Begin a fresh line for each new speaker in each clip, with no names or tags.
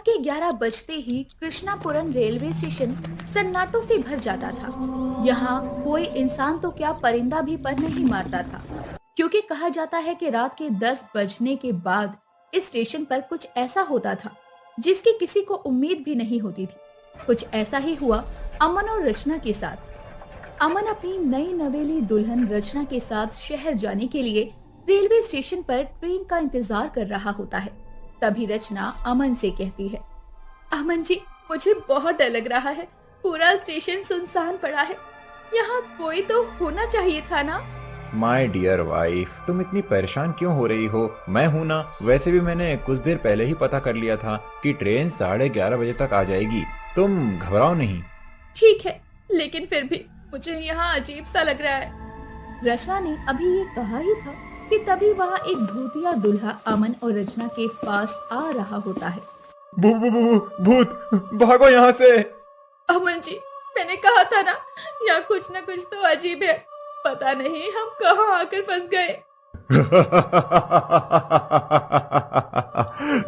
रात के 11 बजते ही कृष्णापुरम रेलवे स्टेशन सन्नाटों से भर जाता था। यहाँ कोई इंसान तो क्या परिंदा भी पर नहीं मारता था, क्योंकि कहा जाता है कि रात के 10 बजने के बाद इस स्टेशन पर कुछ ऐसा होता था जिसकी किसी को उम्मीद भी नहीं होती थी। कुछ ऐसा ही हुआ अमन और रचना के साथ। अमन अपनी नई नवेली दुल्हन रचना के साथ शहर जाने के लिए रेलवे स्टेशन पर ट्रेन का इंतजार कर रहा होता है। तभी रचना अमन से कहती है, अमन जी, मुझे बहुत डर लग रहा है। पूरा स्टेशन सुनसान पड़ा है। यहाँ कोई तो होना चाहिए था ना।
माय डियर वाइफ, तुम इतनी परेशान क्यों हो रही हो? मैं हूँ ना। वैसे भी मैंने कुछ देर पहले ही पता कर लिया था कि ट्रेन 11:30 बजे तक आ जाएगी। तुम घबराओ नहीं।
ठीक है, लेकिन फिर भी मुझे यहाँ अजीब सा लग रहा है। रचना ने अभी ये कहा ही था कि तभी वहाँ एक भूतिया दूल्हा अमन और रचना के पास आ रहा होता है।
भूत, भागो यहाँ से।
अमन जी, मैंने कहा था ना, यहाँ कुछ न कुछ तो अजीब है। पता नहीं हम कहाँ आकर फंस गए।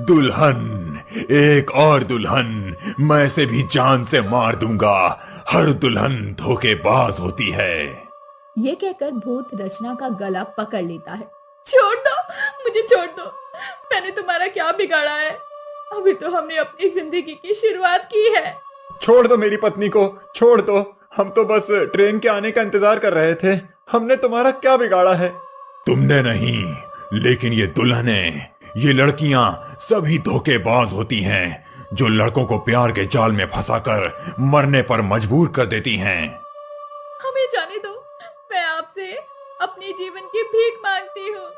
दुल्हन, एक और दुल्हन, मैं से भी जान से मार दूंगा। हर दुल्हन धोखेबाज होती है।
ये कहकर भूत रचना का गला पकड़ लेता है। छोड़ दो, मुझे छोड़ दो। मैंने तुम्हारा क्या बिगाड़ा है? अभी तो हमने अपनी जिंदगी की शुरुआत की है।
छोड़ दो मेरी पत्नी को, छोड़ दो। हम तो बस ट्रेन के आने का इंतजार कर रहे थे। हमने तुम्हारा क्या बिगाड़ा है? तुमने नहीं, लेकिन ये दुल्हनें, ये लड़कियां सभी धोखेबाज होती हैं, जो लड़कों को प्यार के जाल में फंसाकर मरने पर मजबूर कर देती हैं।
हमें जाने दो, मैं आपसे अपने जीवन की भीख मांगती हूँ।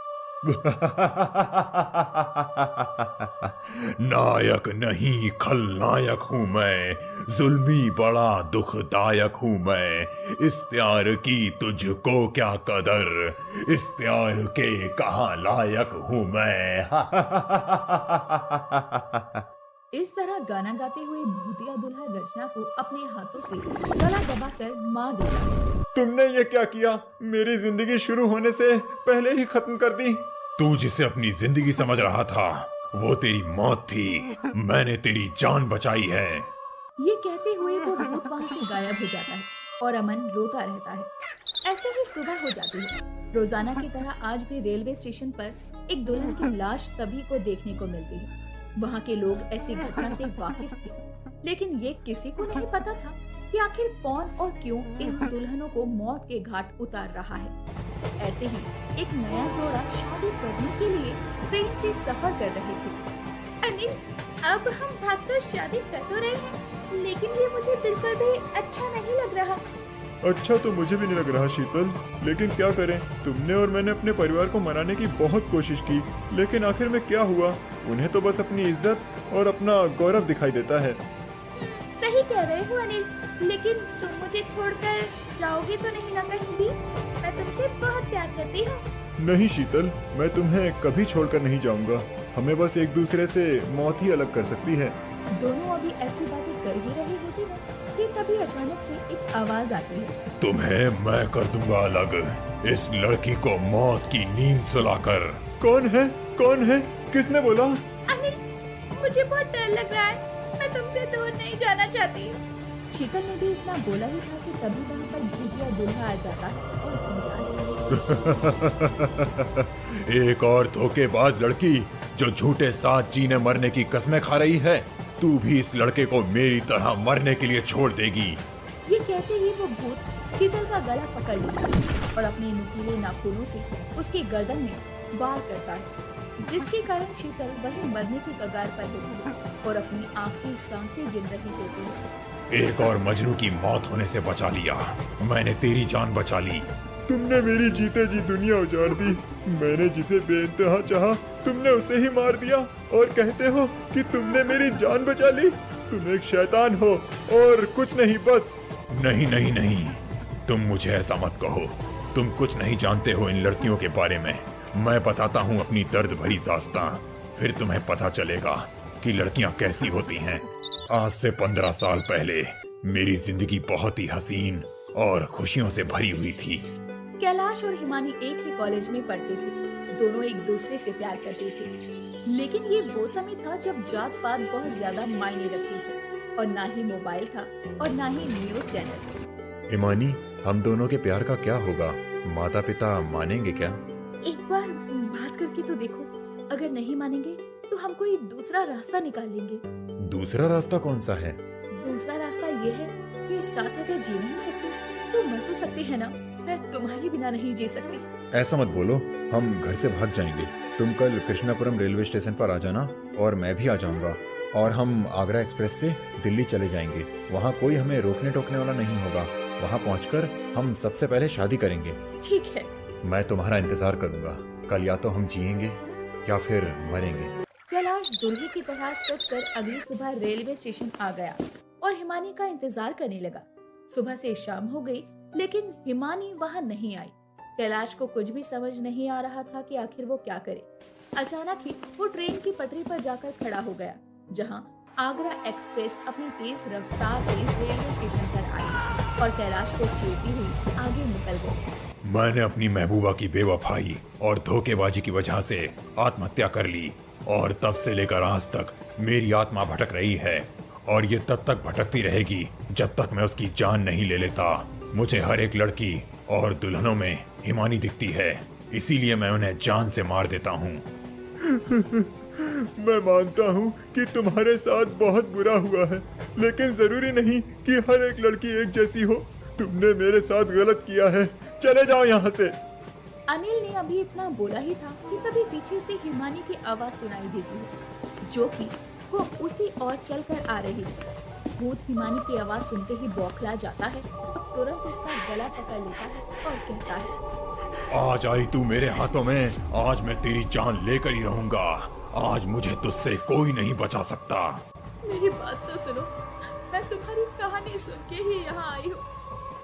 नायक नहीं, खलनायक हूँ मैं। जुल्मी बड़ा दुखदायक हूँ मैं। इस प्यार की तुझको क्या कदर, इस प्यार के कहाँ लायक हूँ मैं।
इस तरह गाना गाते हुए भूतिया दूल्हा रचना को अपने हाथों से गला दबाकर मार देता है।
तुमने ये क्या किया? मेरी जिंदगी शुरू होने से पहले ही खत्म कर दी। तू जिसे अपनी जिंदगी समझ रहा था, वो तेरी मौत थी। मैंने तेरी जान बचाई है।
ये कहते हुए वो भूत वहाँ से गायब हो जाता है और अमन रोता रहता है। ऐसे ही सुबह हो जाती है। रोजाना की तरह आज भी रेलवे स्टेशन पर एक दुल्हन की लाश सभी को देखने को मिलती है। वहाँ के लोग ऐसी घटना से वाकिफ थे, लेकिन ये किसी को नहीं पता था कि आखिर कौन और क्यों इन दुल्हनों को मौत के घाट उतार रहा है। ऐसे ही एक नया जोड़ा शादी करने के लिए ट्रेन से सफर कर रहे थे। अनिल, अब हम भागकर शादी कर तो रहे हैं, लेकिन ये मुझे बिल्कुल भी अच्छा नहीं लग रहा।
अच्छा तो मुझे भी नहीं लग रहा शीतल, लेकिन क्या करें? तुमने और मैंने अपने परिवार को मनाने की बहुत कोशिश की, लेकिन आखिर में क्या हुआ? उन्हें तो बस अपनी इज्जत और अपना गौरव दिखाई देता है।
सही कह रहे हो अनिल, लेकिन तुम मुझे छोड़कर जाओगे तो नहीं ना कहीं भी? मैं तुमसे बहुत प्यार करती हूँ।
नहीं शीतल, मैं तुम्हें कभी छोड़कर नहीं जाऊंगा। हमें बस एक दूसरे से मौत ही अलग कर सकती है।
दोनों अभी ऐसी बातें कर ही रही होती है कि तभी अचानक से एक आवाज आती है।
तुम्हें मैं कर दूंगा अलग, इस लड़की को मौत की नींद सुलाकर।
कौन है? कौन है? किसने बोला?
अनिल, मुझे बहुत डर लग रहा है। मैं तुमसे दूर नहीं जाना चाहती। शीतल ने भी इतना बोला ही था कि तभी वहाँ पर भूतिया दूल्हा आ जाता है और कहता है,
एक और धोखेबाज लड़की जो झूठे साथ जीने मरने की कस्में खा रही है। तू भी इस लड़के को मेरी तरह मरने के लिए छोड़ देगी।
ये कहते ही वो भूत शीतल का गला पकड़ लेता है और अपने नुकीले नाखूनों से उसकी गर्दन में वार करता है, जिसके कारण शीतल वही मरने की कगार पर होती है और अपनी आखिरी सांसें गिन रही होती है।
एक और मजनू की मौत होने से बचा लिया, मैंने तेरी जान बचा ली।
तुमने मेरी जीते जी दुनिया उजाड़ दी। मैंने जिसे बेइंतहा चाहा, तुमने उसे ही मार दिया और कहते हो कि तुमने मेरी जान बचा ली। तुम एक शैतान हो और कुछ नहीं, बस।
नहीं नहीं नहीं, तुम मुझे ऐसा मत कहो। तुम कुछ नहीं जानते हो इन लड़कियों के बारे में। मैं बताता हूँ अपनी दर्द भरी दास्तां, फिर तुम्हें पता चलेगा कि लड़कियां कैसी होती हैं। आज से 15 साल पहले मेरी जिंदगी बहुत ही हसीन और खुशियों से भरी हुई थी।
कैलाश और हिमानी एक ही कॉलेज में पढ़ते थे। दोनों एक दूसरे से प्यार करते थे। लेकिन ये वो समय था जब जात पात बहुत ज्यादा मायने रखती थी और ना ही मोबाइल था और ना ही न्यूज चैनल।
हिमानी, हम दोनों के प्यार का क्या होगा? माता पिता मानेंगे क्या?
एक बार बात करके तो देखो, अगर नहीं मानेंगे तो हम कोई दूसरा रास्ता निकाल लेंगे।
दूसरा रास्ता कौन सा है?
दूसरा रास्ता ये है कि साथ अगर जी नहीं सकते तो मर तो सकते हैं ना। मैं तुम्हारे बिना नहीं जी सकती।
ऐसा मत बोलो, हम घर से भाग जाएंगे। तुम कल कृष्णापुरम रेलवे स्टेशन पर आ जाना और मैं भी आ जाऊंगा और हम आगरा एक्सप्रेस से दिल्ली चले जाएंगे। वहाँ कोई हमें रोकने टोकने वाला नहीं होगा। वहाँ पहुँचकर हम सबसे पहले शादी करेंगे।
ठीक है।
मैं तुम्हारा इंतजार करूंगा। कल या तो हम जिएंगे या फिर मरेंगे।
कैलाश दूल्हे की तरह सजकर अगली सुबह रेलवे स्टेशन आ गया और हिमानी का इंतजार करने लगा। सुबह से शाम हो गई लेकिन हिमानी वहाँ नहीं आई। कैलाश को कुछ भी समझ नहीं आ रहा था कि आखिर वो क्या करे। अचानक ही वो ट्रेन की पटरी पर जाकर खड़ा हो गया, जहाँ आगरा एक्सप्रेस अपनी तेज रफ्तार से रेलवे स्टेशन पर आई और कैलाश को चीरती हुई आगे निकल गई।
मैंने अपनी महबूबा की बेवफाई और धोखेबाजी की वजह से आत्महत्या कर ली और तब से लेकर आज तक मेरी आत्मा भटक रही है और ये तब तक भटकती रहेगी जब तक मैं उसकी जान नहीं ले लेता। मुझे हर एक लड़की और दुल्हनों में हिमानी दिखती है, इसीलिए मैं उन्हें जान से मार देता हूँ।
मैं मानता हूँ कि तुम्हारे साथ बहुत बुरा हुआ है, लेकिन जरूरी नहीं कि हर एक लड़की एक जैसी हो। तुमने मेरे साथ गलत किया है, चले जाओ यहाँ से।
अनिल ने अभी इतना बोला ही था कि तभी पीछे से हिमानी की आवाज सुनाई देती है, जो कि वो उसी ओर चलकर आ रही थी। भूत हिमानी की आवाज सुनते ही बौखला जाता है और तुरंत उसका गला पकड़ लेता है और कहता है,
आज आई तू मेरे हाथों में, आज मैं तेरी जान लेकर ही रहूंगा। आज मुझे तुझसे कोई नहीं बचा सकता।
मेरी बात तो सुनो, मैं तुम्हारी कहानी सुन के ही यहाँ आई हूँ।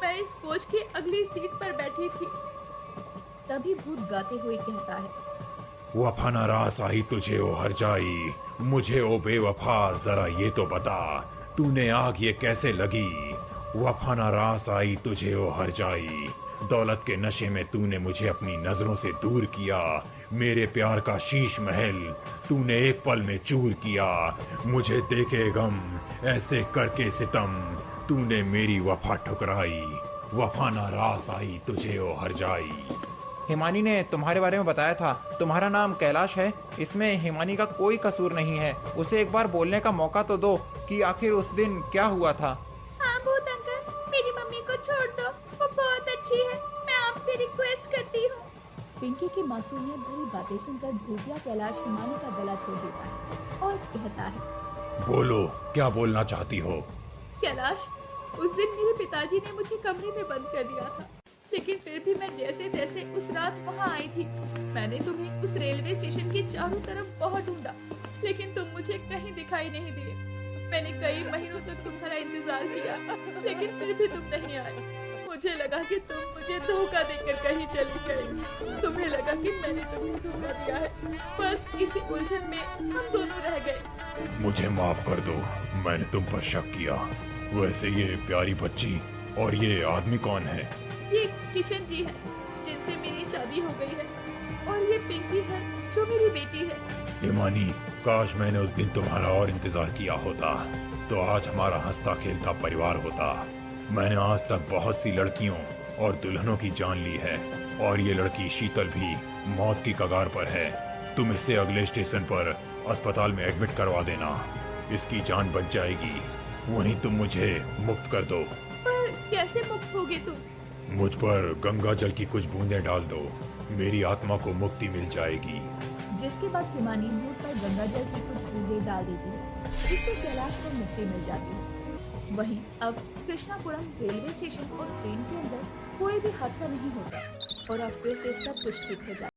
मैं इस कोच की अगली सीट पर बैठी थी। तभी भूत गाते हुए कहता है,
वफा नाराज आई तुझे ओ हर जाई, मुझे ओ बेवफा जरा ये तो बता, तूने आग ये कैसे लगी। वफा नाराज आई तुझे ओ हर जाई, दौलत के नशे में तूने मुझे अपनी नजरों से दूर किया। मेरे प्यार का शीश महल तूने एक पल में चूर किया। मुझे देखे गम ऐसे करके सितम, तूने मेरी वफा ठुकराई। वफा नाराज आई तुझे ओ हर जाई।
हिमानी ने तुम्हारे बारे में बताया था, तुम्हारा नाम कैलाश है। इसमें हिमानी का कोई कसूर नहीं है। उसे एक बार बोलने का मौका तो दो कि आखिर उस दिन क्या हुआ था।
हाँ भूत अंकल, मेरी मम्मी को छोड़ दो, वो बहुत अच्छी है, मैं आपसे रिक्वेस्ट करती हूँ। पिंकी की मासूमियत भरी बातें सुनकर भूतिया कैलाश हिमानी का गला छोड़ देता है और कहता है,
बोलो, क्या बोलना चाहती हो?
कैलाश, उस दिन मेरे पिताजी ने मुझे कमरे में बंद कर दिया था, लेकिन फिर भी मैं जैसे तैसे उस रात वहाँ आई थी। मैंने तुम्हें उस रेलवे स्टेशन के चारों तरफ बहुत ढूंढा, लेकिन तुम मुझे कहीं दिखाई नहीं दिए। मैंने कई महीनों तक तुम्हारा इंतजार किया, लेकिन फिर भी तुम नहीं आए। मुझे लगा कि तुम मुझे धोखा देकर कहीं चली गई। तुम्हें लगा कि मैंने तुम्हें धोखा दिया है। बस इसी उलझन में हम दोनों रह गए।
मुझे माफ कर दो, मैंने तुम पर शक किया। वैसे ये प्यारी बच्ची और ये आदमी कौन है?
ये किशन जी है, जिनसे मेरी शादी हो गई है, और ये पिंकी है, जो मेरी बेटी है।
हिमानी, काश मैंने उस दिन तुम्हारा और इंतजार किया होता, तो आज हमारा हंसता खेलता परिवार होता। मैंने आज तक बहुत सी लड़कियों और दुल्हनों की जान ली है, और ये लड़की शीतल भी मौत की कगार पर है। तुम इसे अगले स्टेशन पर अस्पताल में एडमिट करवा देना, इसकी जान बच जाएगी। वहीं तुम मुझे मुक्त कर दो।
पर कैसे मुक्त होगे तुम?
मुझ पर गंगा जल की कुछ बूंदें डाल दो, मेरी आत्मा को मुक्ति मिल जाएगी।
जिसके बाद हिमानी भूत पर गंगा जल की कुछ बूंदें डाल देती है, जिससे कैलाश को मुक्ति मिल जाती है। वहीं अब कृष्णापुरम रेलवे स्टेशन और ट्रेन के अंदर कोई भी हादसा नहीं होता और अब फिर से सब कुछ ठीक हो जाता है।